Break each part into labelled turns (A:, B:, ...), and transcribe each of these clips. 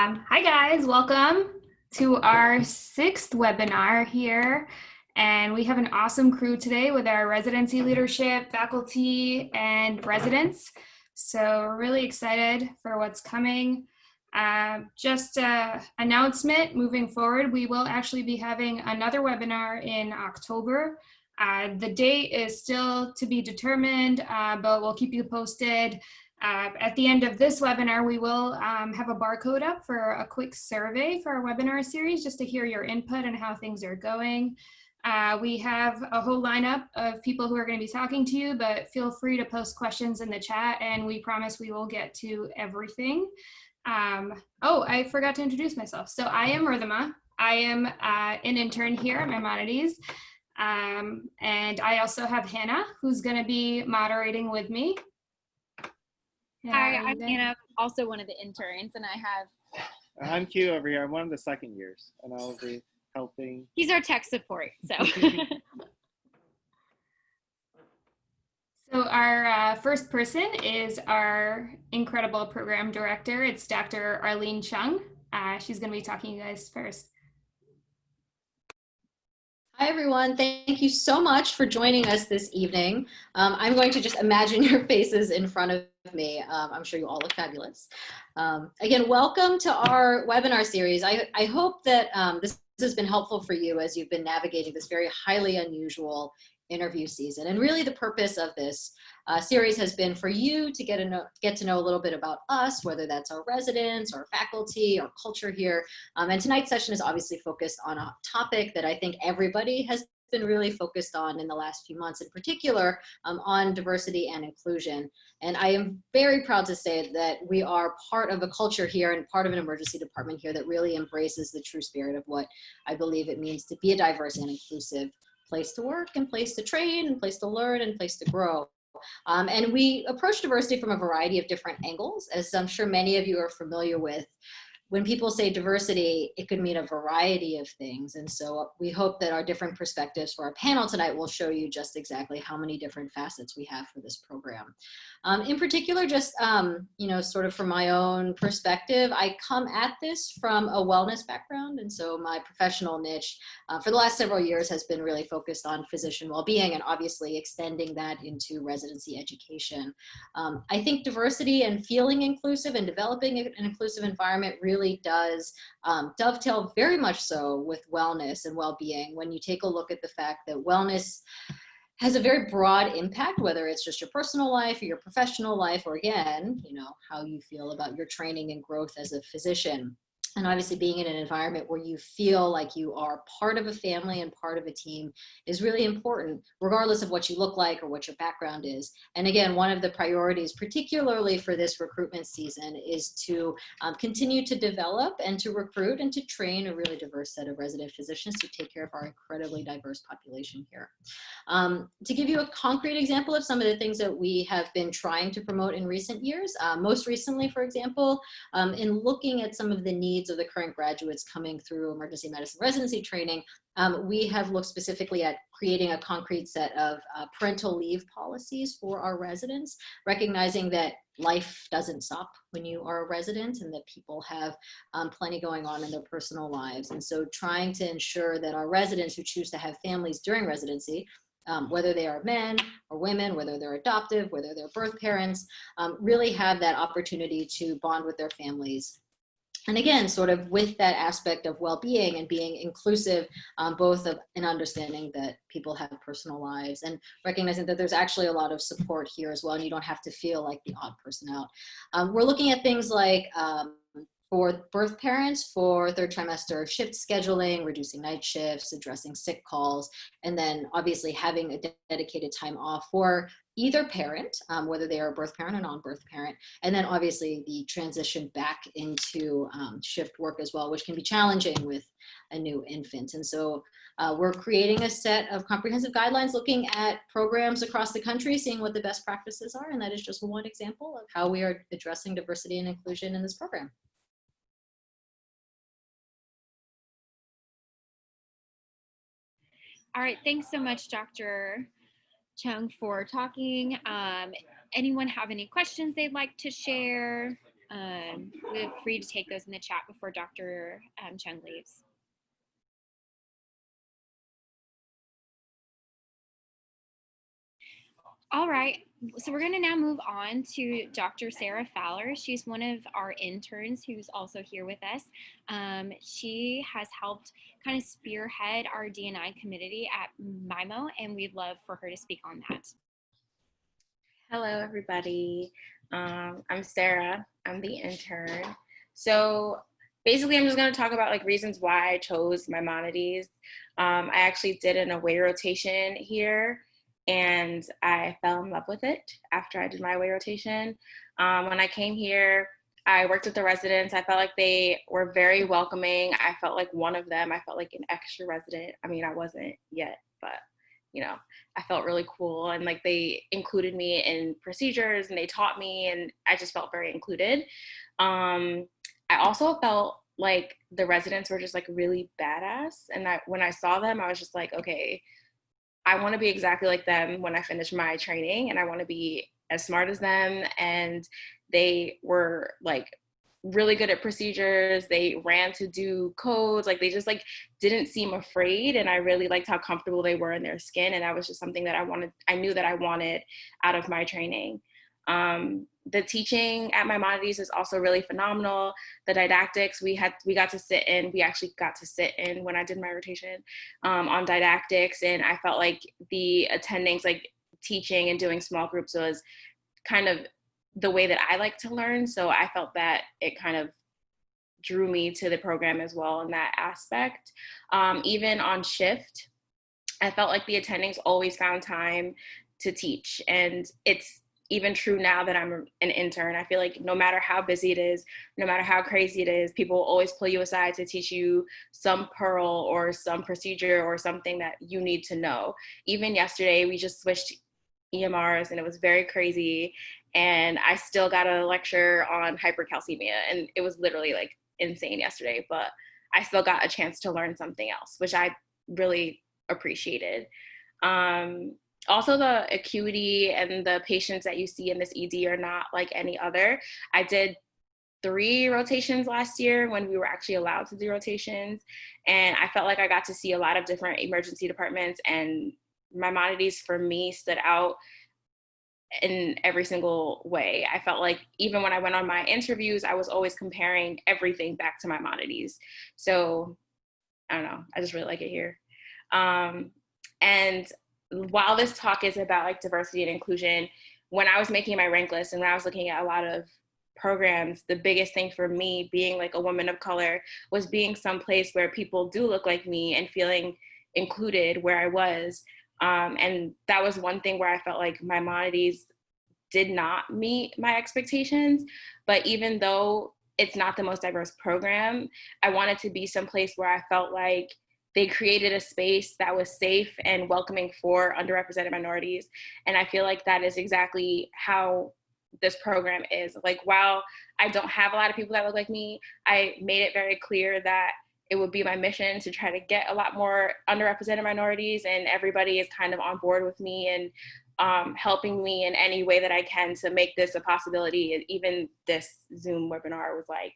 A: Hi guys, welcome to our sixth webinar here. And we have an awesome crew today with our residency leadership, faculty, and residents. So we're really excited for what's coming. Just an announcement moving forward, we will actually be having another webinar in October. The date is still to be determined, but we'll keep you posted. At the end of this webinar, we will have a barcode up for a quick survey for our webinar series, just to hear your input and how things are going. We have a whole lineup of people who are going to be talking to you, but feel free to post questions in the chat, and we promise we will get to everything. Oh, I forgot to introduce myself. So I am Rhythma. I am an intern here at Maimonides. And I also have Hannah, who's going to be moderating with me.
B: Hi, I'm Hannah, also one of the interns, and
C: I'm Q over here. I'm one of the second years, and I'll be helping.
B: He's our tech support, so.
A: So our first person is our incredible program director. It's Dr. Arlene Chung. She's going to be talking to you guys first.
D: Hi, everyone. Thank you so much for joining us this evening. I'm going to just imagine your faces in front of me. I'm sure you all look fabulous. Again, welcome to our webinar series. I hope that this has been helpful for you as you've been navigating this very highly unusual interview season. And really the purpose of this series has been for you to get to know a little bit about us, whether that's our residents or faculty or culture here. And tonight's session is obviously focused on a topic that I think everybody has been really focused on in the last few months, in particular on diversity and inclusion. And I am very proud to say that we are part of a culture here and part of an emergency department here that really embraces the true spirit of what I believe it means to be a diverse and inclusive place to work and place to train and place to learn and place to grow. And we approach diversity from a variety of different angles, as I'm sure many of you are familiar with. When people say diversity, it could mean a variety of things. And so we hope that our different perspectives for our panel tonight will show you just exactly how many different facets we have for this program. In particular, just, sort of from my own perspective, I come at this from a wellness background. And so my professional niche for the last several years has been really focused on physician well-being and obviously extending that into residency education. I think diversity and feeling inclusive and developing an inclusive environment really does dovetail very much so with wellness and well-being when you take a look at the fact that wellness has a very broad impact, whether it's just your personal life or your professional life, or again, how you feel about your training and growth as a physician. And obviously being in an environment where you feel like you are part of a family and part of a team is really important, regardless of what you look like or what your background is. And again, one of the priorities, particularly for this recruitment season, is to continue to develop and to recruit and to train a really diverse set of resident physicians to take care of our incredibly diverse population here. To give you a concrete example of some of the things that we have been trying to promote in recent years, most recently, for example, in looking at some of the needs of the current graduates coming through emergency medicine residency training, we have looked specifically at creating a concrete set of parental leave policies for our residents, recognizing that life doesn't stop when you are a resident and that people have plenty going on in their personal lives. And so trying to ensure that our residents who choose to have families during residency, whether they are men or women, whether they're adoptive, whether they're birth parents, really have that opportunity to bond with their families. And again, sort of with that aspect of well-being and being inclusive, both of an understanding that people have personal lives and recognizing that there's actually a lot of support here as well, and you don't have to feel like the odd person out. We're looking at things like for birth parents, for third trimester shift scheduling, reducing night shifts, addressing sick calls, and then obviously having a dedicated time off for either parent, whether they are a birth parent or non-birth parent, and then obviously the transition back into shift work as well, which can be challenging with a new infant. And so we're creating a set of comprehensive guidelines looking at programs across the country, seeing what the best practices are, and that is just one example of how we are addressing diversity and inclusion in this program.
B: All right, thanks so much, Dr. Chung, for talking. Anyone have any questions they'd like to share? We're free to take those in the chat before Dr. Chung leaves. All right, so we're going to now move on to Dr. Sarah Fowler. She's one of our interns who's also here with us. She has helped kind of spearhead our D&I committee at MIMO, and we'd love for her to speak on that.
E: Hello, everybody. I'm Sarah. I'm the intern. So basically, I'm just going to talk about like reasons why I chose Maimonides. I actually did an away rotation here, and I fell in love with it after I did my away rotation. When I came here, I worked with the residents. I felt like they were very welcoming. I felt like one of them. I felt like an extra resident. I mean, I wasn't yet, but you know, I felt really cool, and like they included me in procedures and they taught me, and I just felt very included. I also felt like the residents were just like really badass, and when I saw them, I was just like, okay, I want to be exactly like them when I finish my training, and I want to be as smart as them. And they were like really good at procedures. They ran to do codes. Like they just like didn't seem afraid. And I really liked how comfortable they were in their skin. And that was just something that I knew that I wanted out of my training. The teaching at Maimonides is also really phenomenal. The didactics we actually got to sit in when I did my rotation on didactics, and I felt like the attendings, like teaching and doing small groups, was kind of the way that I like to learn. So I felt that it kind of drew me to the program as well in that aspect. Even on shift, I felt like the attendings always found time to teach, and it's even true now that I'm an intern. I feel like no matter how busy it is, no matter how crazy it is, people will always pull you aside to teach you some pearl or some procedure or something that you need to know. Even yesterday, we just switched EMRs and it was very crazy. And I still got a lecture on hypercalcemia, and it was literally like insane yesterday, but I still got a chance to learn something else, which I really appreciated. Also, the acuity and the patients that you see in this ED are not like any other. I did 3 rotations last year when we were actually allowed to do rotations, and I felt like I got to see a lot of different emergency departments, and Maimonides for me stood out in every single way. I felt like even when I went on my interviews, I was always comparing everything back to Maimonides. So I don't know, I just really like it here. And while this talk is about like diversity and inclusion, when I was making my rank list and when I was looking at a lot of programs, the biggest thing for me being like a woman of color was being someplace where people do look like me and feeling included where I was. And that was one thing where I felt like Maimonides did not meet my expectations. But even though it's not the most diverse program, I wanted to be someplace where I felt like they created a space that was safe and welcoming for underrepresented minorities. And I feel like that is exactly how this program is. Like, while I don't have a lot of people that look like me, I made it very clear that it would be my mission to try to get a lot more underrepresented minorities, and everybody is kind of on board with me and helping me in any way that I can to make this a possibility. And even this Zoom webinar was like,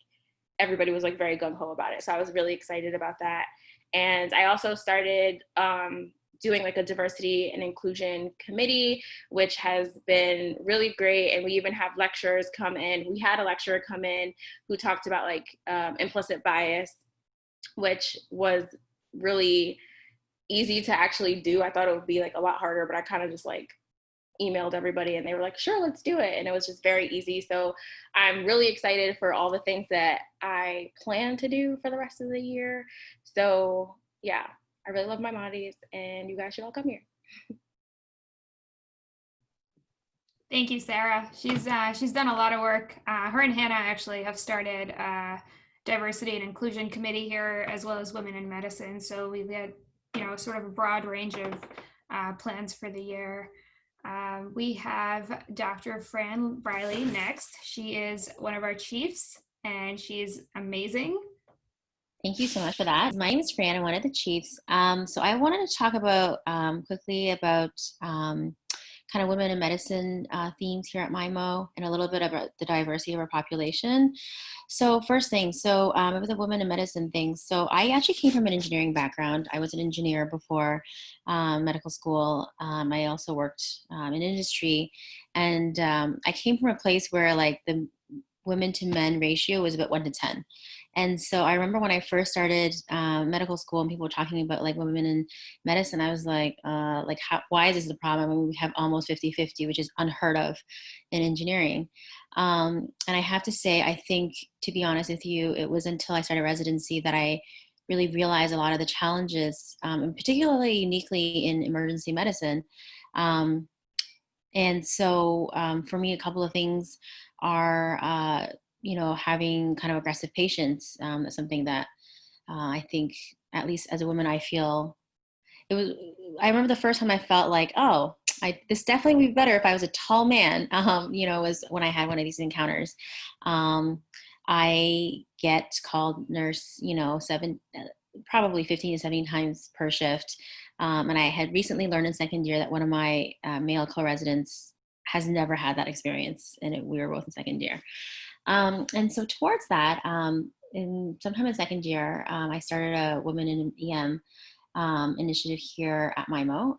E: everybody was like very gung-ho about it. So I was really excited about that. And I also started doing like a diversity and inclusion committee, which has been really great. And we even have lecturers come in. We had a lecturer come in who talked about like implicit bias, which was really easy to actually do. I thought it would be like a lot harder, but I kind of just like emailed everybody and they were like, sure, let's do it. And it was just very easy. So I'm really excited for all the things that I plan to do for the rest of the year. So yeah, I really love Maimonides, and you guys should all come here.
A: Thank you, Sarah. She's done a lot of work. Her and Hannah actually have started a diversity and inclusion committee here, as well as women in medicine. So we've got, you know, sort of a broad range of plans for the year. We have Dr. Fran Briley next. She is one of our chiefs, and she's amazing.
F: Thank you so much for that. My name is Fran. I'm one of the chiefs. So I wanted to talk about quickly about kind of women in medicine themes here at MIMO, and a little bit about the diversity of our population. So first thing, it was a woman in medicine thing. So I actually came from an engineering background. I was an engineer before medical school. I also worked in industry, and I came from a place where like the women to men ratio was about 1 to 10. And so I remember when I first started medical school and people were talking about like women in medicine, I was like why is this a problem? I mean, we have almost 50-50, which is unheard of in engineering. And I have to say, I think, to be honest with you, it was until I started residency that I really realized a lot of the challenges, and particularly uniquely in emergency medicine. And so for me, a couple of things are, having kind of aggressive patients. That's something that I think, at least as a woman, I feel it was. I remember the first time I felt like, oh, this definitely would be better if I was a tall man. Was when I had one of these encounters. I get called nurse, probably 15 to 17 times per shift. And I had recently learned in second year that one of my male co-residents has never had that experience, and we were both in second year. And so towards that, sometime in second year, I started a Women in EM initiative here at MIMO,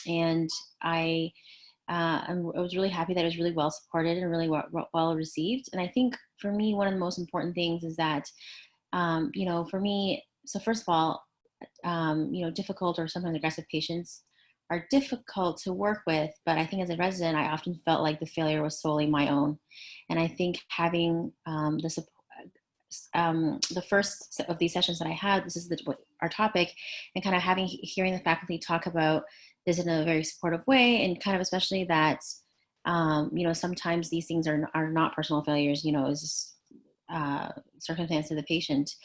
F: and I was really happy that it was really well supported and really well received. And I think for me, one of the most important things is that, for me, so first of all, difficult or sometimes aggressive patients are difficult to work with. But I think as a resident, I often felt like the failure was solely my own. And I think having the support, the first of these sessions that I had, this is our topic, and kind of hearing the faculty talk about this in a very supportive way, and kind of especially that, sometimes these things are not personal failures, it's just circumstance of the patient.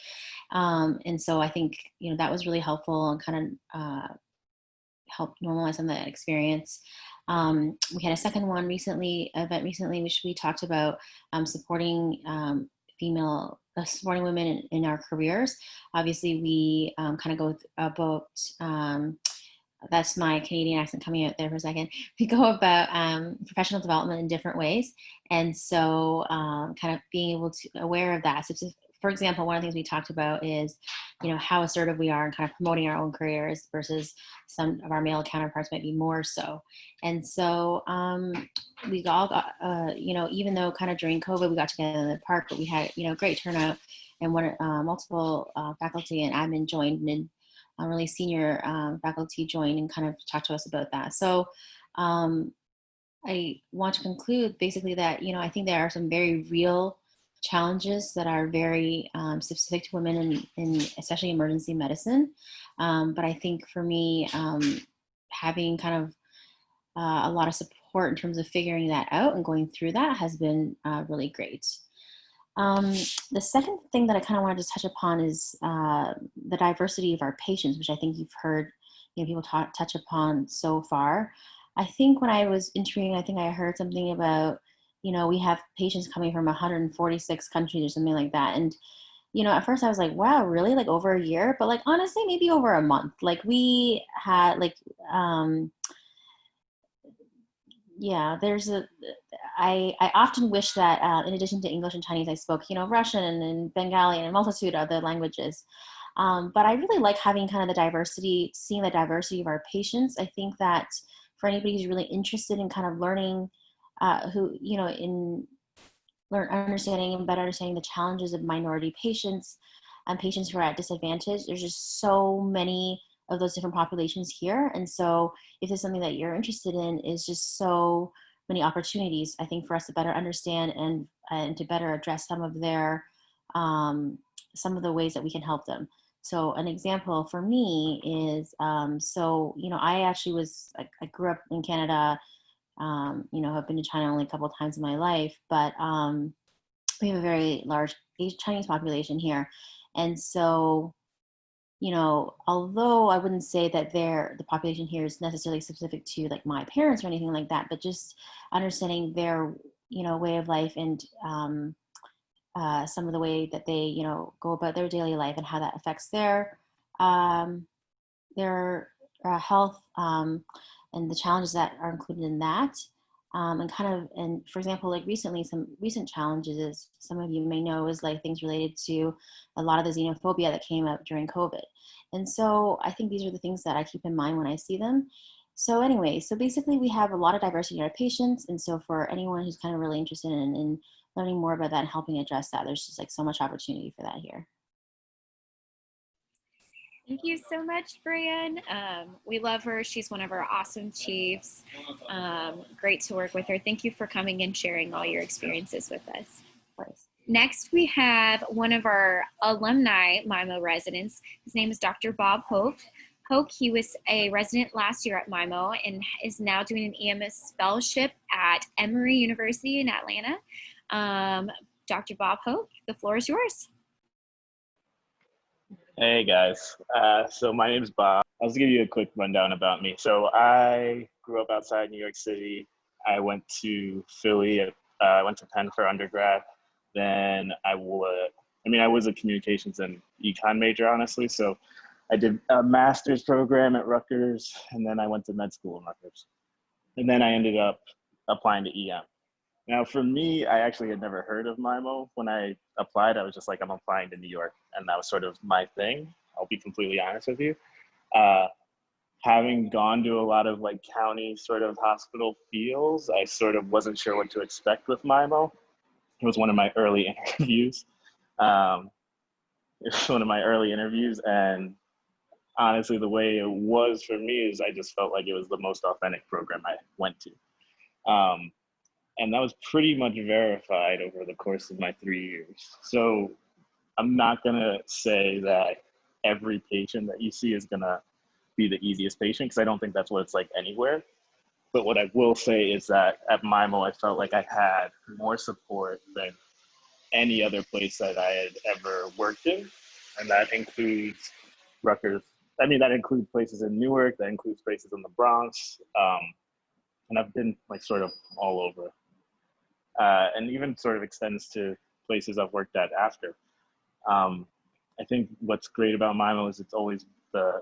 F: And so I think, that was really helpful and kind of helped normalize some of that experience. We had a second event recently, which we talked about supporting supporting women in our careers. Obviously, we kind of go about, that's my Canadian accent coming out there for a second. We go about professional development in different ways. And so kind of being able to aware of that. So for example, one of the things we talked about is, how assertive we are in kind of promoting our own careers versus some of our male counterparts might be more so. And so we all got, even though kind of during COVID, we got together in the park, but we had, great turnout, and multiple faculty and admin joined, and really senior faculty joined and kind of talked to us about that. So I want to conclude basically that, I think there are some very real challenges that are very specific to women in especially emergency medicine. But I think for me, having kind of a lot of support in terms of figuring that out and going through that has been really great. The second thing that I kind of wanted to touch upon is the diversity of our patients, which I think you've heard people touch upon so far. I think when I was interviewing, I think I heard something about, we have patients coming from 146 countries or something like that. And, at first I was like, wow, really? Like over a year? But like, honestly, maybe over a month. Like we had I often wish that in addition to English and Chinese, I spoke, Russian and Bengali and a multitude of other languages. But I really like having kind of the diversity, seeing the diversity of our patients. I think that for anybody who's really interested in kind of learning, understanding and better understanding the challenges of minority patients and patients who are at disadvantage, there's just so many of those different populations here. And so if there's something that you're interested in, is just so many opportunities, I think, for us to better understand and to better address some of their, some of the ways that we can help them. So an example for me is, I actually I grew up in Canada, I've been to China only a couple of times in my life, but we have a very large Chinese population here. And so, although I wouldn't say that the population here is necessarily specific to like my parents or anything like that, but just understanding their, way of life and some of the way that they, go about their daily life and how that affects their health. and the challenges that are included in that. And for example, like recently, some recent challenges, as some of you may know, is like things related to a lot of the xenophobia that came up during COVID. And so I think these are the things that I keep in mind when I see them. So anyway, so basically we have a lot of diversity in our patients. And so for anyone who's kind of really interested in learning more about that and helping address that, there's just like so much opportunity for that here.
B: Thank you so much, Brian. We love her. She's one of our awesome chiefs. Great to work with her. Thank you for coming and sharing all your experiences with us.
F: Of course.
B: Next, we have one of our alumni MIMO residents. His name is Dr. Bob Hoke. He was a resident last year at MIMO and is now doing an EMS fellowship at Emory University in Atlanta. Dr. Bob Hoke, the floor is yours.
G: Hey guys, so my name's Bob. I'll just give you a quick rundown about me. So I grew up outside New York City. I went to Philly. I went to Penn for undergrad. Then I was a communications and econ major, honestly. So I did a master's program at Rutgers, and then I went to med school in Rutgers. And then I ended up applying to EM. Now, for me, I actually had never heard of MIMO. When I applied, I was just like, I'm applying to New York. And that was sort of my thing. I'll be completely honest with you. Having gone to a lot of like county sort of hospital feels, I sort of wasn't sure what to expect with MIMO. It was one of my early interviews. And honestly, the way it was for me is I just felt like it was the most authentic program I went to. And that was pretty much verified over the course of my 3 years. So I'm not gonna say that every patient that you see is gonna be the easiest patient, because I don't think that's what it's like anywhere. But what I will say is that at MIMO, I felt like I had more support than any other place that I had ever worked in. And that includes Rutgers. I mean, that includes places in Newark, that includes places in the Bronx. And I've been like sort of all over. And even sort of extends to places I've worked at after. I think what's great about MIMO is it's always the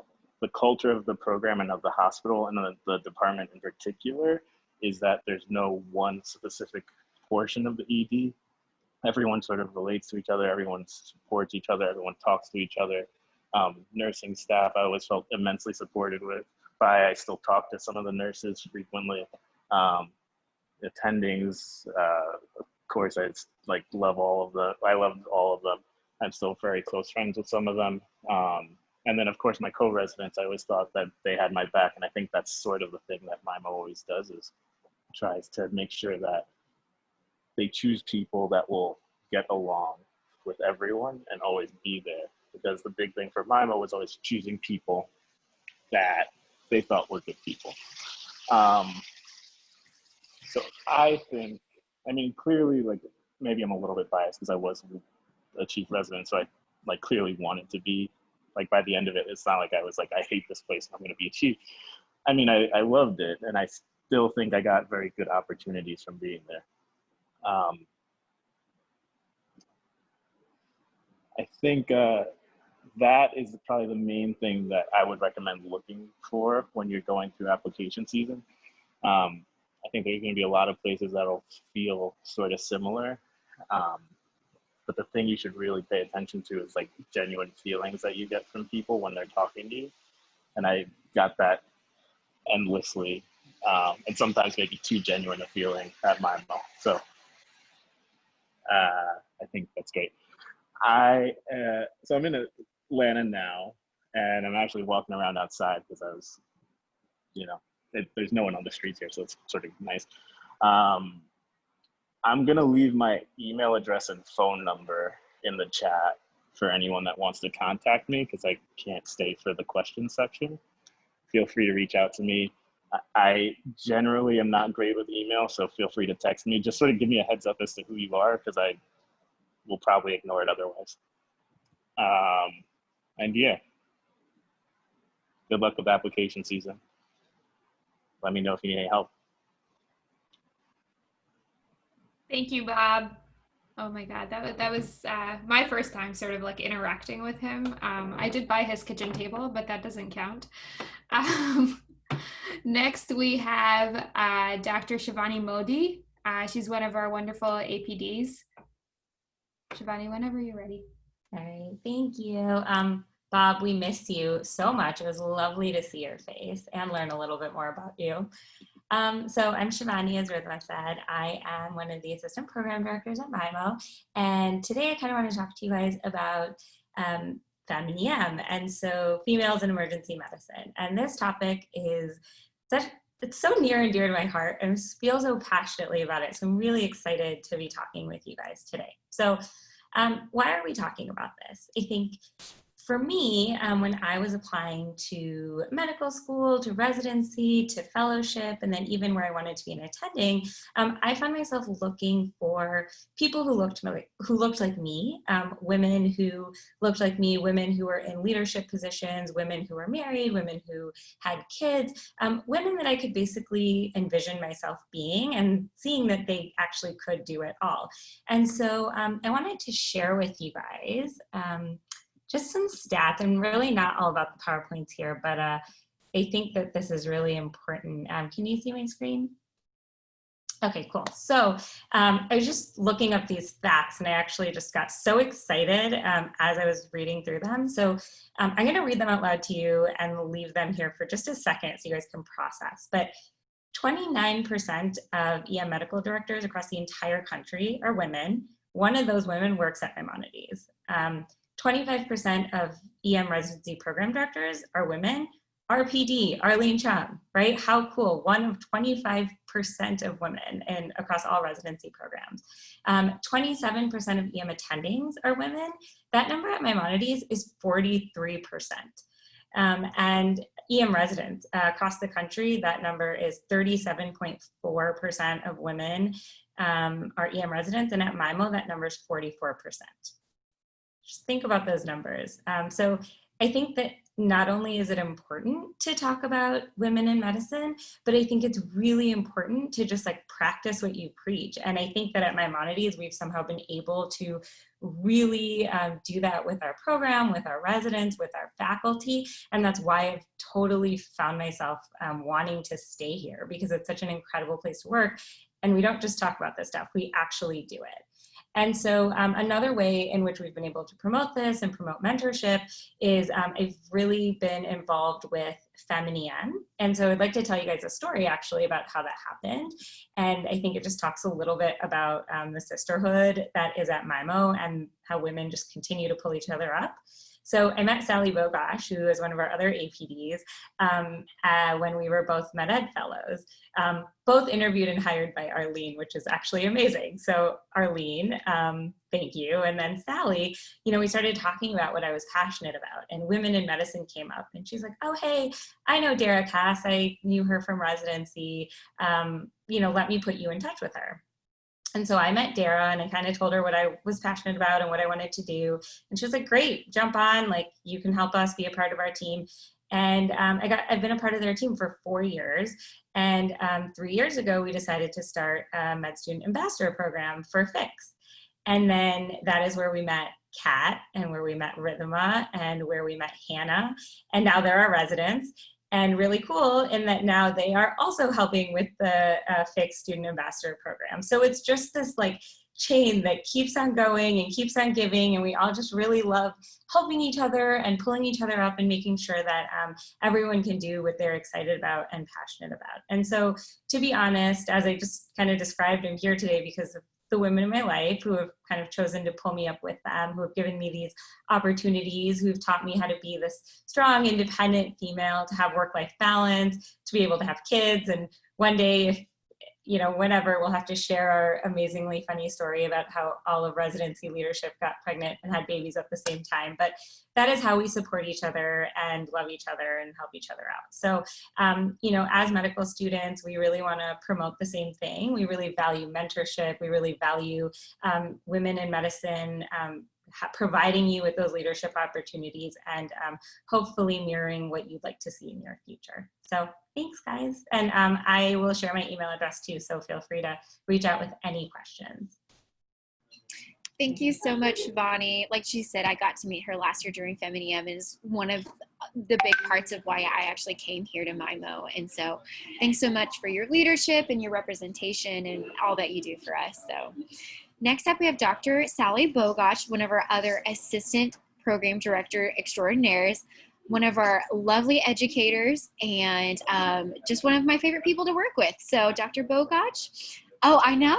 G: culture of the program and of the hospital and the department in particular is that there's no one specific portion of the ED. Everyone sort of relates to each other, everyone supports each other, everyone talks to each other. Nursing staff, I always felt immensely supported by. I still talk to some of the nurses frequently. Attendings, of course, I loved all of them. I'm still very close friends with some of them. And then of course my co-residents, I always thought that they had my back. And I think that's sort of the thing that MIMO always does, is tries to make sure that they choose people that will get along with everyone and always be there. Because the big thing for MIMO was always choosing people that they felt were good people. So I think, clearly, like, maybe I'm a little bit biased because I was a chief resident, so I clearly wanted to be, like, by the end of it, it's not like I was like, I hate this place and I'm going to be a chief. I loved it, and I still think I got very good opportunities from being there. I think that is probably the main thing that I would recommend looking for when you're going through application season. I think there's going to be a lot of places that'll feel sort of similar. But the thing you should really pay attention to is like genuine feelings that you get from people when they're talking to you. And I got that endlessly, and sometimes maybe too genuine a feeling at MIMO. So I think that's great. So I'm in Atlanta now, and I'm actually walking around outside because I was, there's no one on the streets here, so it's sort of nice. I'm gonna leave my email address and phone number in the chat for anyone that wants to contact me, because I can't stay for the question section. Feel free to reach out to me. I generally am not great with email, so feel free to text me. Just sort of give me a heads up as to who you are, because I will probably ignore it otherwise. And yeah, good luck with application season. Let me know if you need any help.
A: Thank you, Bob. Oh my God, that was my first time sort of like interacting with him. I did buy his kitchen table, but that doesn't count. Next, we have Dr. Shivani Modi. She's one of our wonderful APDs. Shivani, whenever you're ready.
H: All right, thank you. Bob, we miss you so much. It was lovely to see your face and learn a little bit more about you. So I'm Shivani, as Ridhima said. I am one of the assistant program directors at MIMO. And today I kind of want to talk to you guys about FemEM, and so females in emergency medicine. And this topic is it's so near and dear to my heart, and I feel so passionately about it. So I'm really excited to be talking with you guys today. So why are we talking about this? I think for me, when I was applying to medical school, to residency, to fellowship, and then even where I wanted to be in attending, I found myself looking for people who looked like me, women who looked like me, women who were in leadership positions, women who were married, women who had kids, women that I could basically envision myself being and seeing that they actually could do it all. And so I wanted to share with you guys just some stats, and really not all about the PowerPoints here, but I think that this is really important. Can you see my screen? Okay, cool. So I was just looking up these facts, and I actually just got so excited as I was reading through them. So I'm gonna read them out loud to you and leave them here for just a second so you guys can process. But 29% of EM medical directors across the entire country are women. One of those women works at Maimonides. 25% of EM residency program directors are women. RPD, Arlene Chung, right? How cool, one of 25% of women across all residency programs. 27% of EM attendings are women. That number at Maimonides is 43%. And EM residents across the country, that number is 37.4% of women are EM residents, and at MIMO, that number is 44%. Just think about those numbers. So I think that not only is it important to talk about women in medicine, but I think it's really important to just like practice what you preach. And I think that at Maimonides, we've somehow been able to really do that with our program, with our residents, with our faculty. And that's why I've totally found myself wanting to stay here, because it's such an incredible place to work. And we don't just talk about this stuff, we actually do it. And so another way in which we've been able to promote this and promote mentorship is I've really been involved with FemEM. And so I'd like to tell you guys a story actually about how that happened. And I think it just talks a little bit about the sisterhood that is at MIMO and how women just continue to pull each other up. So I met Sally Bogosh, who is one of our other APDs, when we were both MedEd fellows, both interviewed and hired by Arlene, which is actually amazing. So Arlene, thank you. And then Sally, you know, we started talking about what I was passionate about, and women in medicine came up, and she's like, oh, hey, I know Dara Cass. I knew her from residency. You know, let me put you in touch with her. And so I met Dara, and I kind of told her what I was passionate about and what I wanted to do. And she was like, great, jump on, like you can help us be a part of our team. And I've been a part of their team for 4 years. And 3 years ago, we decided to start a Med Student Ambassador program for FIX. And then that is where we met Kat, and where we met Ridhima, and where we met Hannah. And now they're our residents. And really cool in that now they are also helping with the FIX Student Ambassador Program. So it's just this like chain that keeps on going and keeps on giving, and we all just really love helping each other and pulling each other up and making sure that everyone can do what they're excited about and passionate about. And so, to be honest, as I just kind of described, I'm here today because of the women in my life who have kind of chosen to pull me up with them, who have given me these opportunities, who've taught me how to be this strong, independent female, to have work-life balance, to be able to have kids. And one day, if, you know, whenever, we'll have to share our amazingly funny story about how all of residency leadership got pregnant and had babies at the same time. But that is how we support each other and love each other and help each other out. So, you know, as medical students, we really want to promote the same thing. We really value mentorship. We really value women in medicine, providing you with those leadership opportunities, and hopefully mirroring what you'd like to see in your future. So thanks, guys. And I will share my email address too, so feel free to reach out with any questions.
B: Thank you so much, Shivani. Like she said, I got to meet her last year during FemEM. Is one of the big parts of why I actually came here to MIMO. And so thanks so much for your leadership and your representation and all that you do for us. So next up, we have Dr. Sally Bogoch, one of our other assistant program director extraordinaires, one of our lovely educators, and just one of my favorite people to work with. So Dr. Bogoch, oh, I know.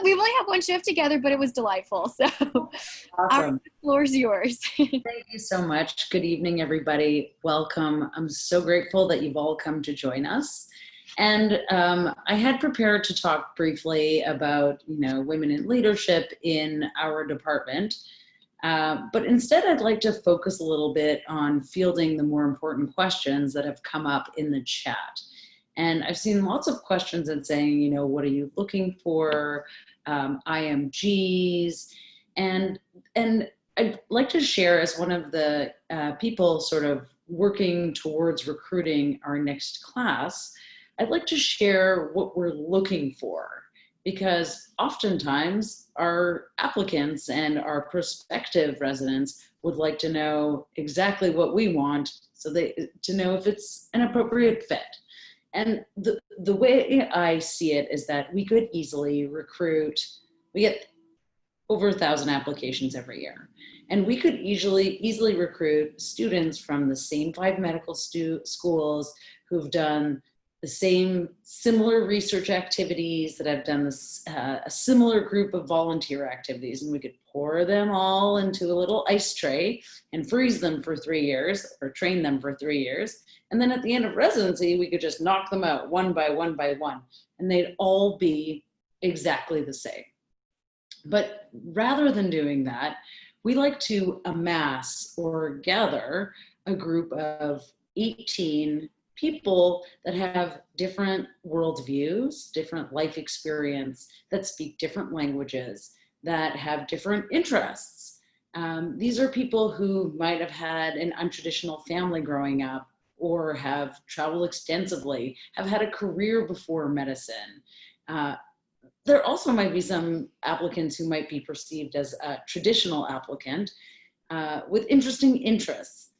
B: We only have one shift together, but it was delightful. So
I: Awesome.
B: the floor is yours.
I: Thank you so much. Good evening, everybody. Welcome. I'm so grateful that you've all come to join us. And I had prepared to talk briefly about, women in leadership in our department. But instead, I'd like to focus a little bit on fielding the more important questions that have come up in the chat. And I've seen lots of questions and saying, what are you looking for? IMGs. And I'd like to share, as one of the people sort of working towards recruiting our next class, I'd like to share what we're looking for, because oftentimes our applicants and our prospective residents would like to know exactly what we want, so to know if it's an appropriate fit. And the way I see it is that we could easily recruit, we get over 1,000 applications every year. And we could easily recruit students from the same 5 medical schools who've done the same similar research activities, that have done this, a similar group of volunteer activities, and we could pour them all into a little ice tray and freeze them for 3 years, or train them for 3 years. And then at the end of residency, we could just knock them out one by one by one, and they'd all be exactly the same. But rather than doing that, we like to amass or gather a group of 18 people that have different worldviews, different life experience, that speak different languages, that have different interests. These are people who might have had an untraditional family growing up, or have traveled extensively, have had a career before medicine. There also might be some applicants who might be perceived as a traditional applicant with interesting interests.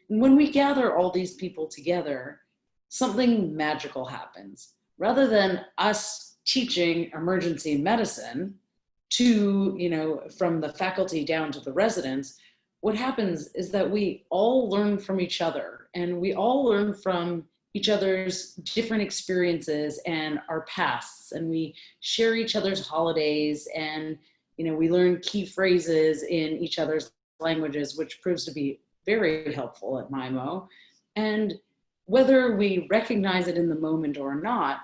I: When we gather all these people together, something magical happens. Rather than us teaching emergency medicine to, from the faculty down to the residents, what happens is that we all learn from each other, and we all learn from each other's different experiences and our pasts, and we share each other's holidays, and we learn key phrases in each other's languages, which proves to be very helpful at MIMO. And whether we recognize it in the moment or not,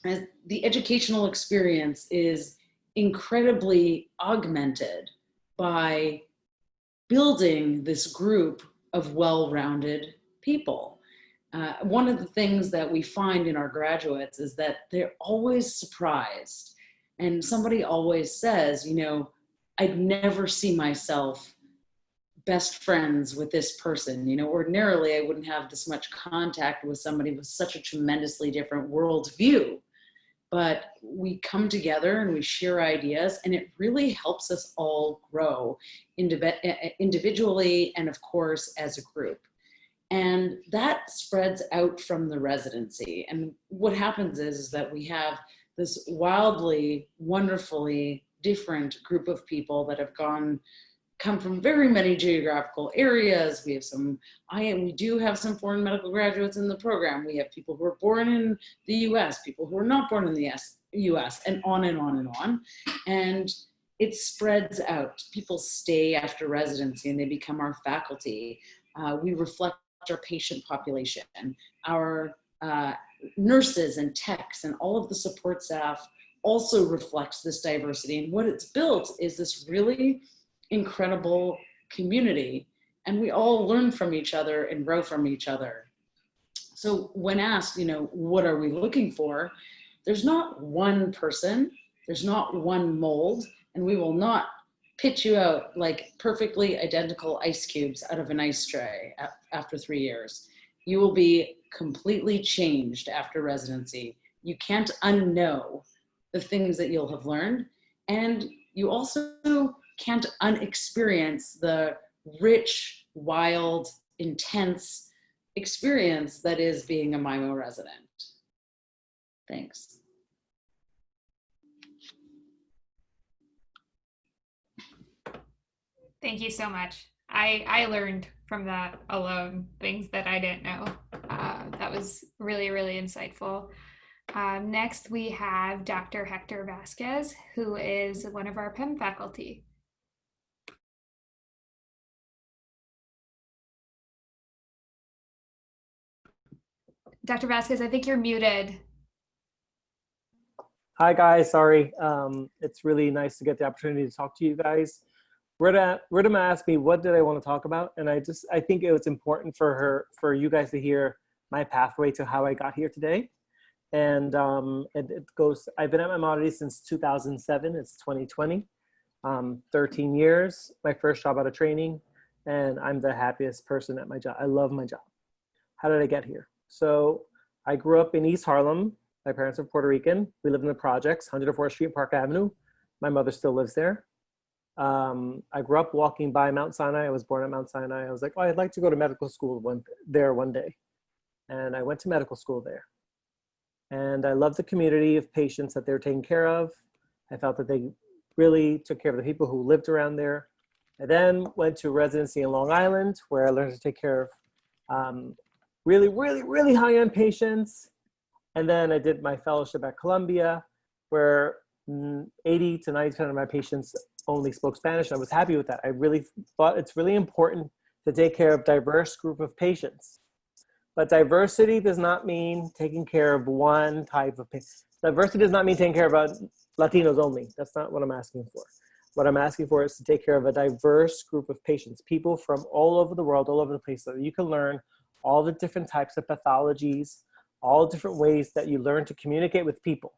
I: the educational experience is incredibly augmented by building this group of well-rounded people. One of the things that we find in our graduates is that they're always surprised. And somebody always says, I'd never see myself best friends with this person. Ordinarily I wouldn't have this much contact with somebody with such a tremendously different worldview. But we come together and we share ideas, and it really helps us all grow individually and, of course, as a group. And that spreads out from the residency. And what happens is that we have this wildly, wonderfully different group of people that have come from very many geographical areas. We do have some foreign medical graduates in the program. We have people who are born in the US, people who are not born in the US, and on and on and on. And it spreads out. People stay after residency and they become our faculty. We reflect our patient population, our nurses and techs, and all of the support staff also reflects this diversity. And what it's built is this really incredible community, and we all learn from each other and grow from each other. So when asked, what are we looking for? There's not one person, there's not one mold, and we will not pitch you out like perfectly identical ice cubes out of an ice tray after 3 years. You will be completely changed after residency. You can't unknow the things that you'll have learned, and you also can't unexperience the rich, wild, intense experience that is being a MIMO resident. Thanks.
A: Thank you so much. I learned from that alone things that I didn't know. That was really, really insightful. Next, we have Dr. Hector Vasquez, who is one of our PEM faculty. Dr. Vasquez, I think you're muted.
J: Hi guys, sorry. It's really nice to get the opportunity to talk to you guys. Rita asked me what did I want to talk about, and I think it was important for you guys to hear my pathway to how I got here today. And it goes, I've been at Maimonides since 2007, it's 2020, 13 years, my first job out of training, and I'm the happiest person at my job. I love my job. How did I get here? So I grew up in East Harlem. My parents are Puerto Rican. We lived in the projects, 104th Street and Park Avenue. My mother still lives there. I grew up walking by Mount Sinai. I was born at Mount Sinai. I was like, oh, I'd like to go to medical school one day. And I went to medical school there. And I loved the community of patients that they were taking care of. I felt that they really took care of the people who lived around there. I then went to residency in Long Island, where I learned to take care of really, really, really high-end patients. And then I did my fellowship at Columbia, where 80 to 90% of my patients only spoke Spanish. I was happy with that. I really thought it's really important to take care of a diverse group of patients. But diversity does not mean taking care of one type of patient. Diversity does not mean taking care of Latinos only. That's not what I'm asking for. What I'm asking for is to take care of a diverse group of patients, people from all over the world, all over the place, so that you can learn all the different types of pathologies, all different ways that you learn to communicate with people.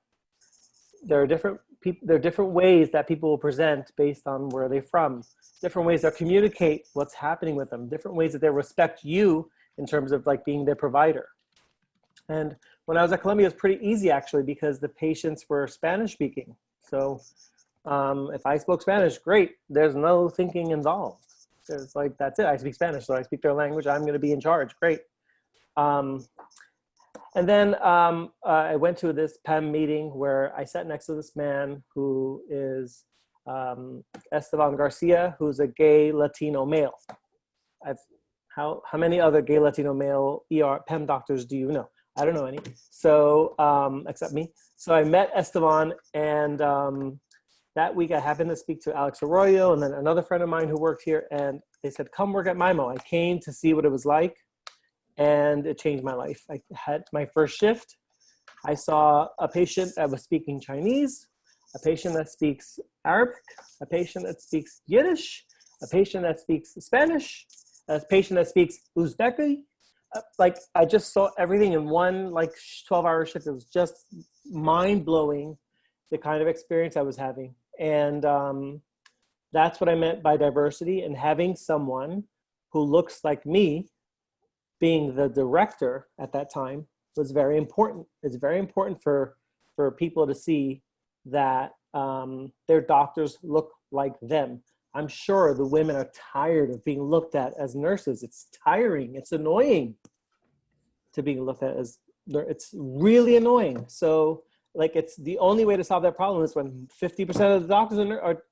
J: There are different ways that people will present based on where they're from, different ways they'll communicate what's happening with them, different ways that they respect you in terms of like being their provider. And when I was at Columbia, it was pretty easy actually, because the patients were Spanish speaking. So if I spoke Spanish, great, there's no thinking involved. It's like, that's it, I speak Spanish, so I speak their language, I'm gonna be in charge, great. And then I went to this PEM meeting where I sat next to this man who is Esteban Garcia, who's a gay Latino male. How many other gay Latino male PEM doctors do you know? I don't know any, so except me. So I met Esteban, and that week I happened to speak to Alex Arroyo and then another friend of mine who worked here, and they said, come work at MIMO. I came to see what it was like, and it changed my life. I had my first shift. I saw a patient that was speaking Chinese, a patient that speaks Arabic, a patient that speaks Yiddish, a patient that speaks Spanish, a patient that speaks Uzbeki. Like, I just saw everything in one like 12-hour shift. It was just mind-blowing, the kind of experience I was having. And that's what I meant by diversity, and having someone who looks like me being the director at that time was very important. It's very important for people to see that their doctors look like them. I'm sure the women are tired of being looked at as nurses. It's tiring, it's annoying to be looked at as, it's really annoying. So like, it's the only way to solve that problem is when 50% of the doctors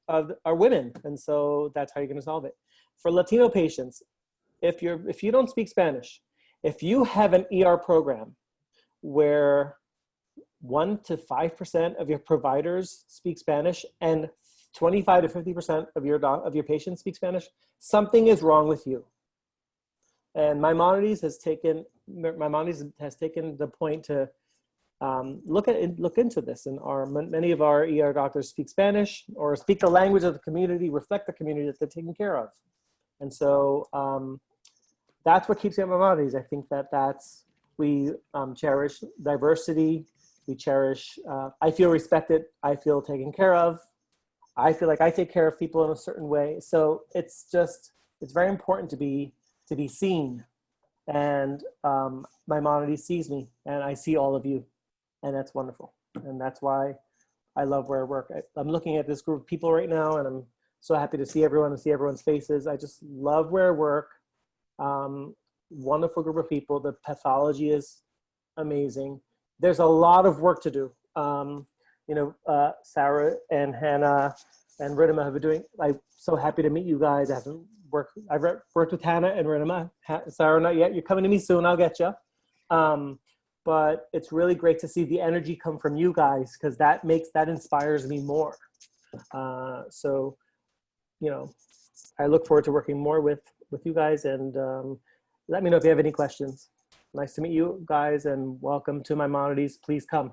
J: are women. And so that's how you're gonna solve it. For Latino patients, if you don't speak Spanish, if you have an ER program where 1 to 5% of your providers speak Spanish and 25 to 50% of your patients speak Spanish, something is wrong with you. And Maimonides has taken the point to look into this. And many of our ER doctors speak Spanish or speak the language of the community, reflect the community that they're taking care of. And so that's what keeps me at Maimonides. I think we cherish diversity. We cherish, I feel respected. I feel taken care of. I feel like I take care of people in a certain way. So it's very important to be seen. And Maimonides sees me, and I see all of you. And that's wonderful. And that's why I love where I work. I'm looking at this group of people right now, and I'm so happy to see everyone and see everyone's faces. I just love where I work. Wonderful group of people. The pathology is amazing. There's a lot of work to do. Sarah and Hannah and Rinima have been doing, I'm so happy to meet you guys. I've worked with Hannah and Rinima. Sarah, not yet. You're coming to me soon. I'll get you. But it's really great to see the energy come from you guys, because that inspires me more. So, I look forward to working more with you guys, and let me know if you have any questions. Nice to meet you guys, and welcome to Maimonides. Please come.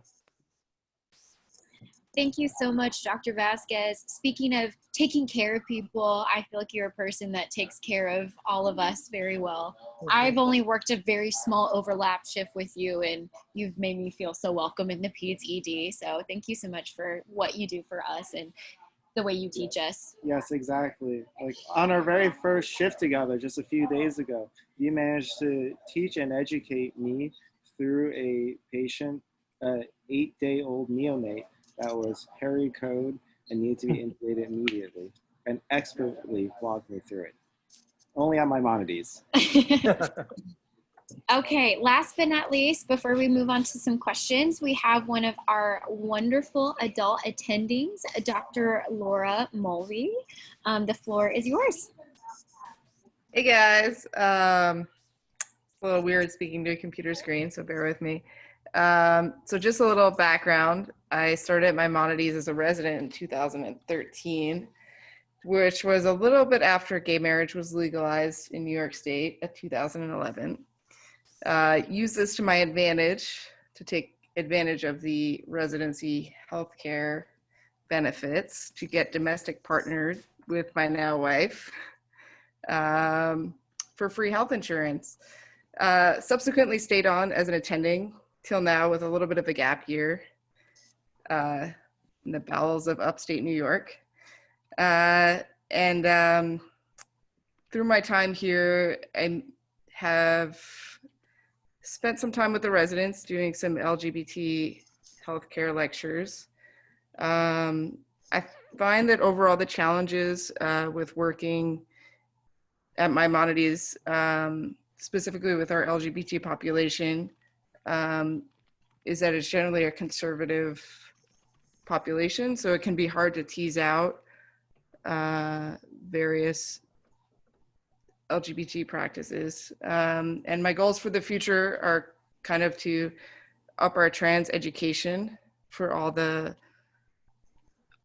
B: Thank you so much, Dr. Vasquez. Speaking of taking care of people, I feel like you're a person that takes care of all of us very well. I've only worked a very small overlap shift with you, and you've made me feel so welcome in the Peds ED. So thank you so much for what you do for us and the way you teach us.
C: Yes, exactly. Like on our very first shift together, just a few days ago, you managed to teach and educate me through a patient, 8-day-old neonate that was peri-code and needed to be intubated immediately, and expertly walked me through it. Only on Maimonides.
B: Okay, last but not least, before we move on to some questions, we have one of our wonderful adult attendings, Dr. Laura Mulvey. The floor is yours.
K: Hey guys, it's a little weird speaking to a computer screen, so bear with me. So just a little background. I started at Maimonides as a resident in 2013, which was a little bit after gay marriage was legalized in New York State at 2011. Use this to my advantage to take advantage of the residency healthcare benefits to get domestic partnered with my now wife for free health insurance. Subsequently stayed on as an attending till now with a little bit of a gap year in the bowels of upstate New York. And through my time here, I have spent some time with the residents doing some LGBT healthcare lectures. I find that overall the challenges with working at Maimonides, specifically with our LGBT population, is that it's generally a conservative population, so it can be hard to tease out various LGBT practices. And my goals for the future are kind of to up our trans education for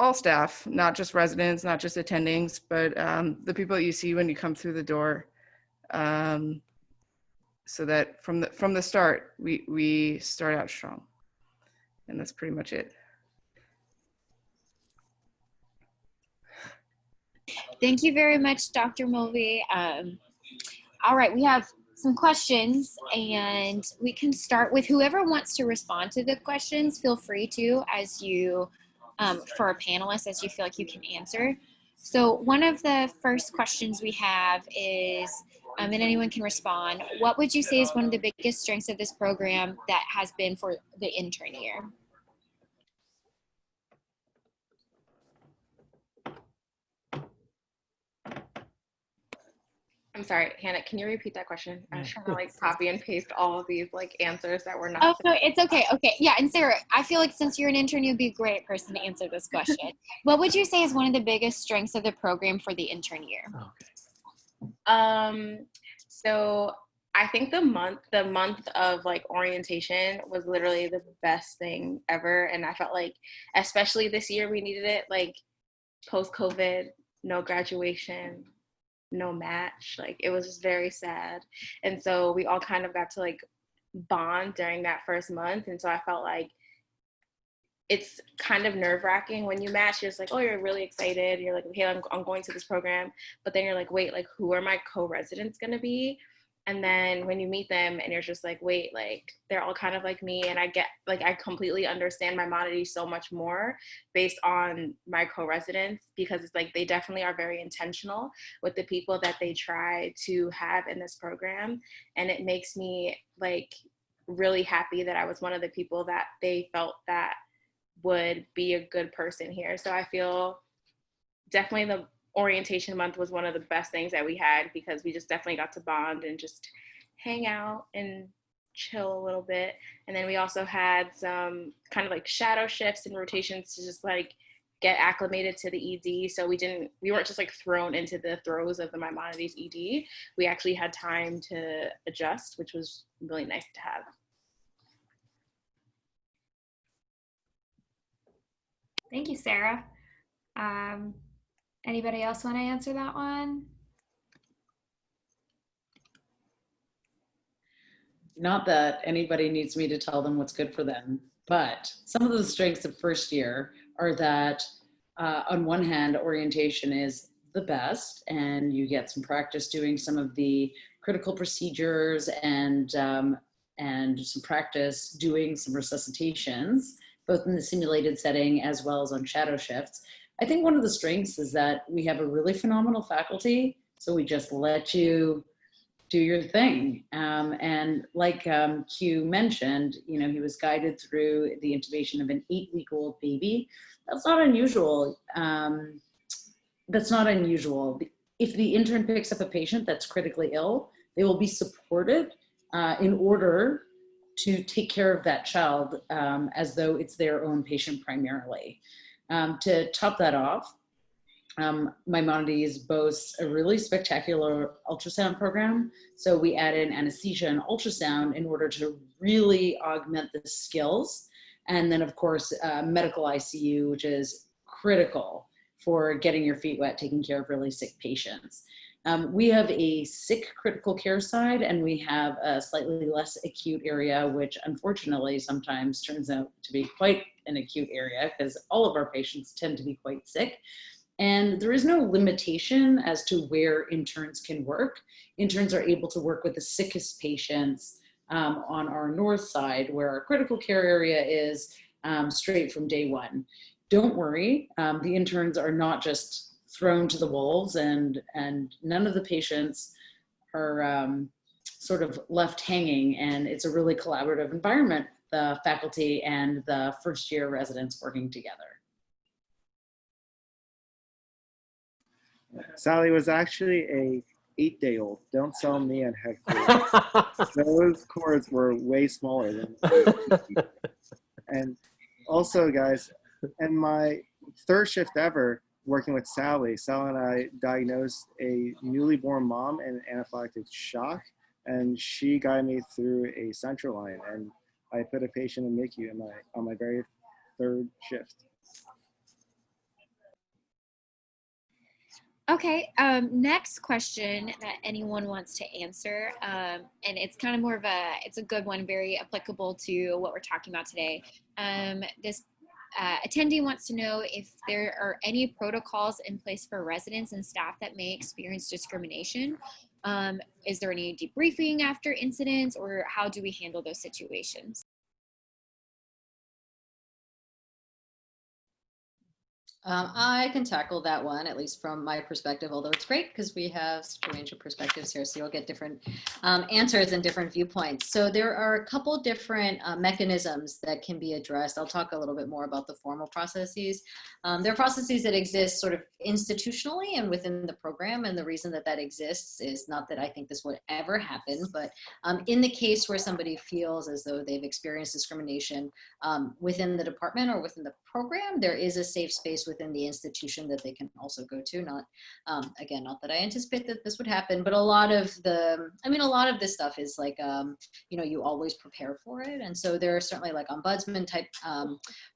K: all staff, not just residents, not just attendings, but the people that you see when you come through the door, so that from the start, we start out strong. And that's pretty much it.
B: Thank you very much, Dr. Mulvey. All right, we have some questions, and we can start with whoever wants to respond to the questions. Feel free to, as you, for our panelists, as you feel like you can answer. So one of the first questions we have is, and anyone can respond, what would you say is one of the biggest strengths of this program that has been for the intern year?
E: I'm sorry, Hannah, can you repeat that question? I was trying to like copy and paste all of these like answers that were not.
B: Oh, no, it's okay. Okay. Yeah. And Sarah, I feel like since you're an intern, you'd be a great person to answer this question. What would you say is one of the biggest strengths of the program for the intern year?
E: So I think the month of like orientation was literally the best thing ever. And I felt like, especially this year, we needed it, like post-COVID, no graduation, no match. Like it was just very sad. And so we all kind of got to like bond during that first month. And so I felt like it's kind of nerve-wracking when you match. You're just like, oh, you're really excited. You're like, okay, I'm going to this program. But then you're like, wait, like who are my co-residents going to be? And then when you meet them and you're just like, wait, like they're all kind of like me. And I get like, I completely understand Maimonides so much more based on my co-residents, because it's like, they definitely are very intentional with the people that they try to have in this program. And it makes me like really happy that I was one of the people that they felt that would be a good person here. So I feel definitely the orientation month was one of the best things that we had, because we just definitely got to bond and just hang out and chill a little bit. And then we also had some kind of like shadow shifts and rotations to just like get acclimated to the ED. So we weren't just like thrown into the throes of the Maimonides ED. We actually had time to adjust, which was really nice to have.
A: Thank you, Sarah. Anybody else want to answer that one?
I: Not that anybody needs me to tell them what's good for them, but some of the strengths of first year are that on one hand, orientation is the best, and you get some practice doing some of the critical procedures and some practice doing some resuscitations, both in the simulated setting as well as on shadow shifts. I think one of the strengths is that we have a really phenomenal faculty, so we just let you do your thing. And like Q mentioned, you know, he was guided through the intubation of an 8-week-old baby. That's not unusual. That's not unusual. If the intern picks up a patient that's critically ill, they will be supported in order to take care of that child as though it's their own patient primarily. To top that off, Maimonides boasts a really spectacular ultrasound program. So we add in anesthesia and ultrasound in order to really augment the skills. And then of course, medical ICU, which is critical for getting your feet wet, taking care of really sick patients. We have a sick critical care side, and we have a slightly less acute area, which unfortunately sometimes turns out to be quite an acute area because all of our patients tend to be quite sick. And there is no limitation as to where interns can work. Interns are able to work with the sickest patients on our north side, where our critical care area is straight from day one. Don't worry, the interns are not just thrown to the wolves, and none of the patients are sort of left hanging, and it's a really collaborative environment, the faculty and the first year residents working together.
C: Sally was actually a 8-day-old. Don't sell me on heck. Those cords were way smaller than. And also, guys, in my third shift ever working with Sally and I diagnosed a newly born mom in anaphylactic shock, and she guided me through a central line, and I put a patient in NICU on my very third shift.
B: Okay, next question that anyone wants to answer, and it's kind of more of it's a good one, very applicable to what we're talking about today. This attendee wants to know if there are any protocols in place for residents and staff that may experience discrimination. Is there any debriefing after incidents, or how do we handle those situations?
D: I can tackle that one, at least from my perspective, although it's great because we have such a range of perspectives here, so you'll get different answers and different viewpoints. So there are a couple different mechanisms that can be addressed. I'll talk a little bit more about the formal processes. There are processes that exist sort of institutionally and within the program, and the reason that that exists is not that I think this would ever happen, but in the case where somebody feels as though they've experienced discrimination within the department or within the program, there is a safe space within the institution that they can also go to. Not, again, not that I anticipate that this would happen, but a lot of this stuff is like, you always prepare for it. And so there are certainly like ombudsman type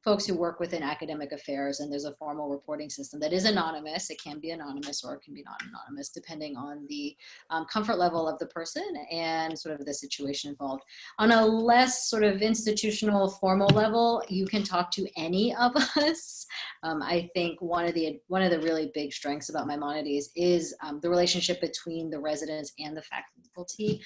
D: folks who work within academic affairs, and there's a formal reporting system that is anonymous. It can be anonymous or it can be not anonymous, depending on the comfort level of the person and sort of the situation involved. On a less sort of institutional formal level, you can talk to any of us. I think one of the really big strengths about Maimonides is the relationship between the residents and the faculty,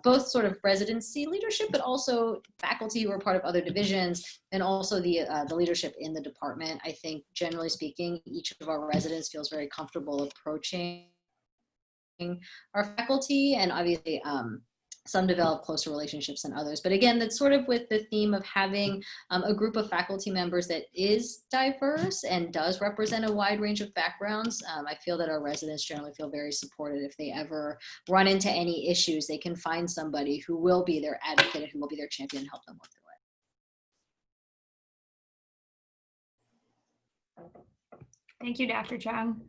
D: both sort of residency leadership, but also faculty who are part of other divisions, and also the leadership in the department. I think generally speaking, each of our residents feels very comfortable approaching our faculty, and obviously Some develop closer relationships than others. But again, that's sort of with the theme of having a group of faculty members that is diverse and does represent a wide range of backgrounds. I feel that our residents generally feel very supported. If they ever run into any issues, they can find somebody who will be their advocate and who will be their champion and help them work through it.
A: Thank you, Dr. Chung.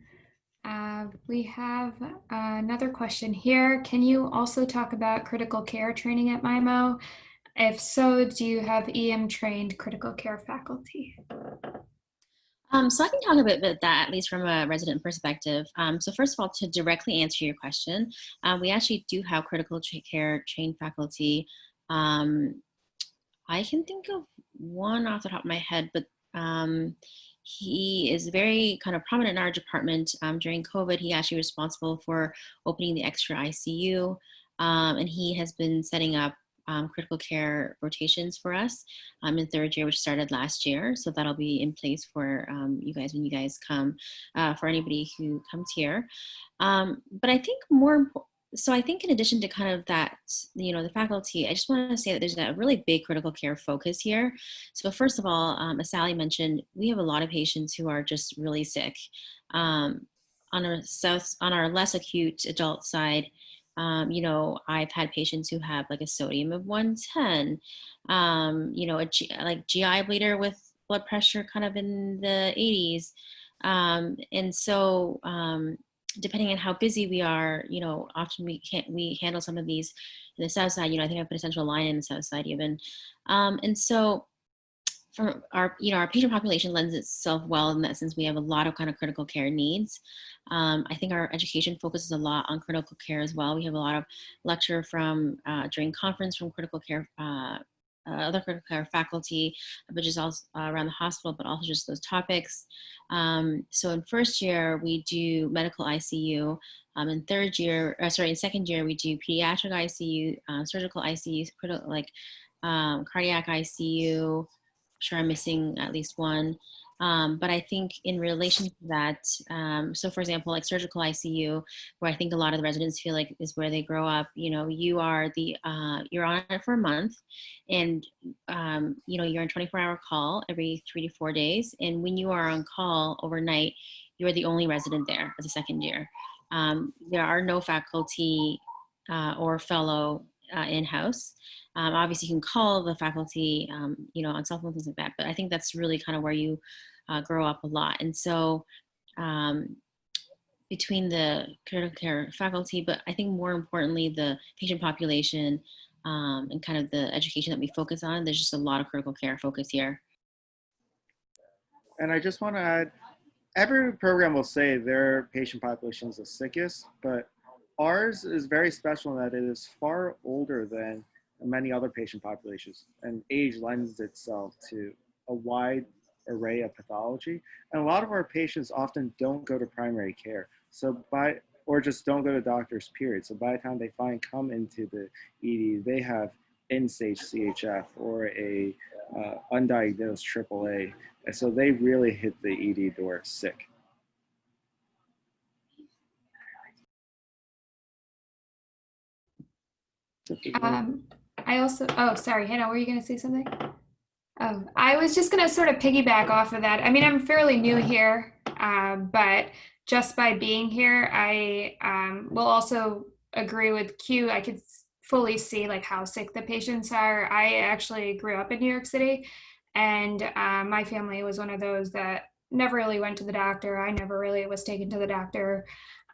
A: We have another question here. Can you also talk about critical care training at MIMO? If so, do you have EM trained critical care faculty?
F: So I can talk a bit about that, at least from a resident perspective. So first of all, to directly answer your question, we actually do have critical care trained faculty. I can think of one off the top of my head, but he is very kind of prominent in our department. During COVID, he actually responsible for opening the extra ICU, and he has been setting up critical care rotations for us in third year, which started last year. So that'll be in place for you guys when you guys come, for anybody who comes here. But I think so I think in addition to kind of that, the faculty, I just want to say that there's a really big critical care focus here. So first of all, as Sally mentioned, we have a lot of patients who are just really sick. On our less acute adult side, I've had patients who have like a sodium of 110, like GI bleeder with blood pressure kind of in the 80s. And so, depending on how busy we are, often we handle some of these in the south side. I think I put a central line in the south side even. And so for our patient population lends itself well in that sense. We have a lot of kind of critical care needs. I think our education focuses a lot on critical care as well. We have a lot of lecture during conference from critical care, other critical care faculty, but just also around the hospital, but also just those topics. So in first year, we do medical ICU. In second year, we do pediatric ICU, surgical ICU, cardiac ICU. I'm sure I'm missing at least one. But I think in relation to that, so for example, like surgical ICU, where I think a lot of the residents feel like is where they grow up, you're on it for a month, and you're on 24-hour call every 3 to 4 days. And when you are on call overnight, you're the only resident there as a second year. There are no faculty or fellow in-house. Obviously you can call the faculty, on cell phone, things like that, but I think that's really kind of where you grow up a lot. And so between the critical care faculty, but I think more importantly, the patient population and kind of the education that we focus on, there's just a lot of critical care focus here.
C: And I just want to add, every program will say their patient population is the sickest, but ours is very special in that it is far older than many other patient populations, and age lends itself to a wide array of pathology. And a lot of our patients often don't go to primary care, or just don't go to doctors, period. So by the time they come into the ED, they have end-stage CHF or a undiagnosed AAA. And so they really hit the ED door sick.
A: Sorry, Hannah, were you going to say something? Oh, I was just going to sort of piggyback off of that. I mean, I'm fairly new here, but just by being here, I will also agree with Q. I could fully see like how sick the patients are. I actually grew up in New York City, and my family was one of those that never really went to the doctor. I never really was taken to the doctor.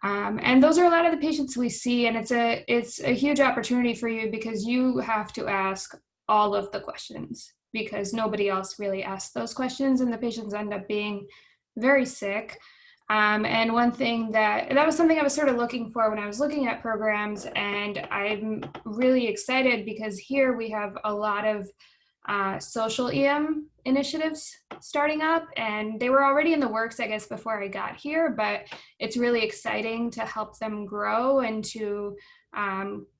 A: And those are a lot of the patients we see, and it's a huge opportunity for you because you have to ask all of the questions because nobody else really asks those questions, and the patients end up being very sick. And one thing that was something I was sort of looking for when I was looking at programs, and I'm really excited because here we have a lot of social EM initiatives starting up, and they were already in the works, I guess, before I got here, but it's really exciting to help them grow and to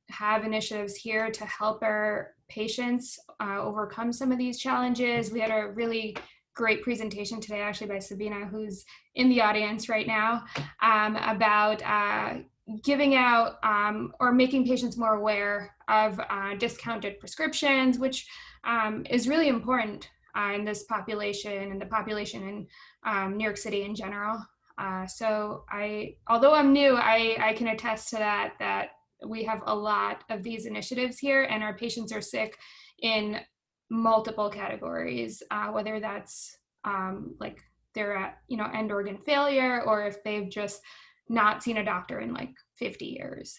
A: have initiatives here to help our patients overcome some of these challenges. We had a really great presentation today, actually, by Sabina, who's in the audience right now, about giving out or making patients more aware of discounted prescriptions, which is really important in this population and the population in New York City in general. So although I'm new, I can attest to that we have a lot of these initiatives here, and our patients are sick in multiple categories, whether that's like they're at, end organ failure, or if they've just not seen a doctor in like 50 years.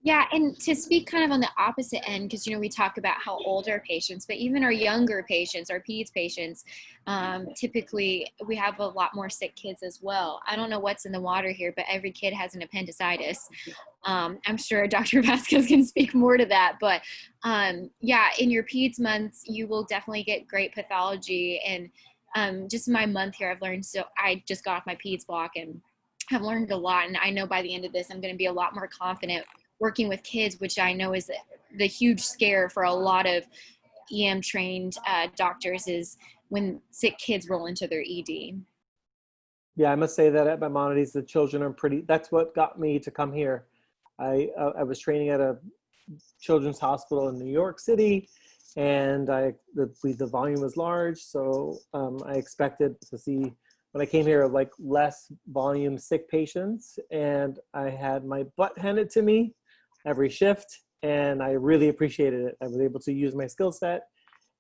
B: Yeah, and to speak kind of on the opposite end, because we talk about how old our patients, but even our younger patients, our peds patients, typically we have a lot more sick kids as well. I don't know what's in the water here, but every kid has an appendicitis. I'm sure Dr. Vasquez can speak more to that, but yeah, in your peds months, you will definitely get great pathology. And just my month here, I've learned, so I just got off my peds block and have learned a lot. And I know by the end of this, I'm going to be a lot more confident working with kids, which I know is the huge scare for a lot of EM trained doctors, is when sick kids roll into their ED.
J: Yeah, I must say that at Maimonides, the children are that's what got me to come here. I was training at a children's hospital in New York City, and the volume was large, so I expected to see, when I came here, like less volume sick patients, and I had my butt handed to me every shift, and I really appreciated it. I was able to use my skill set,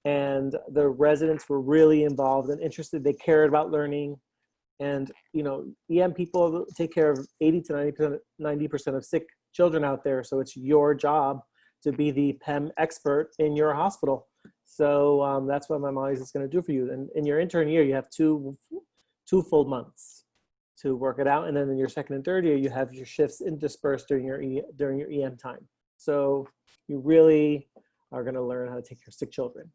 J: and the residents were really involved and interested. They cared about learning, and EM people take care of 80 to 90% of sick children out there, so it's your job to be the PEM expert in your hospital. So that's what Maimonides is going to do for you. And in your intern year, you have two full months to work it out, and then in your second and third year, you have your shifts dispersed during your EM time. So you really are going to learn how to take care of sick children.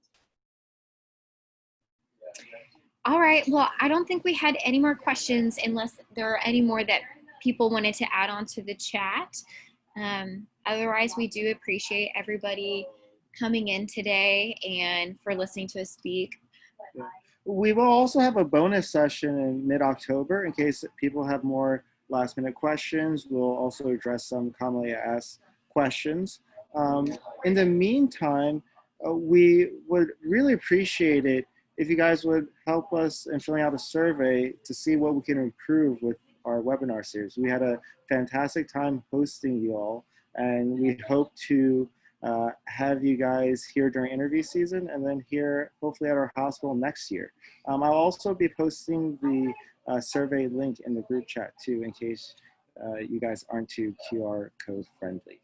B: All right. Well, I don't think we had any more questions, unless there are any more that people wanted to add on to the chat. Otherwise, we do appreciate everybody coming in today and for listening to us speak.
C: Yeah. We will also have a bonus session in mid-October in case people have more last-minute questions. We'll also address some commonly asked questions. In the meantime, we would really appreciate it if you guys would help us in filling out a survey to see what we can improve with our webinar series. We had a fantastic time hosting you all, and we hope to have you guys here during interview season, and then here hopefully at our hospital next year. I'll also be posting the survey link in the group chat too, in case you guys aren't too QR code friendly.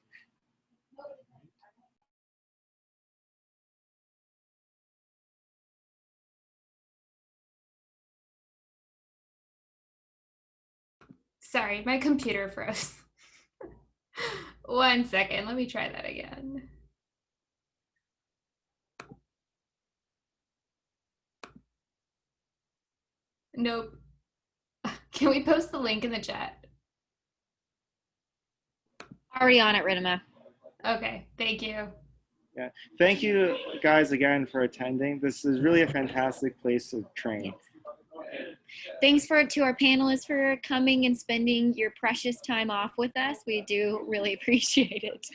A: Sorry, my computer froze. 1 second, let me try that again. Nope. Can we post the link in the chat?
B: Already on it, Ridima.
A: Okay, thank you.
C: Yeah, thank you guys again for attending. This is really a fantastic place to train.
B: Yes. Thanks to our panelists for coming and spending your precious time off with us. We do really appreciate it.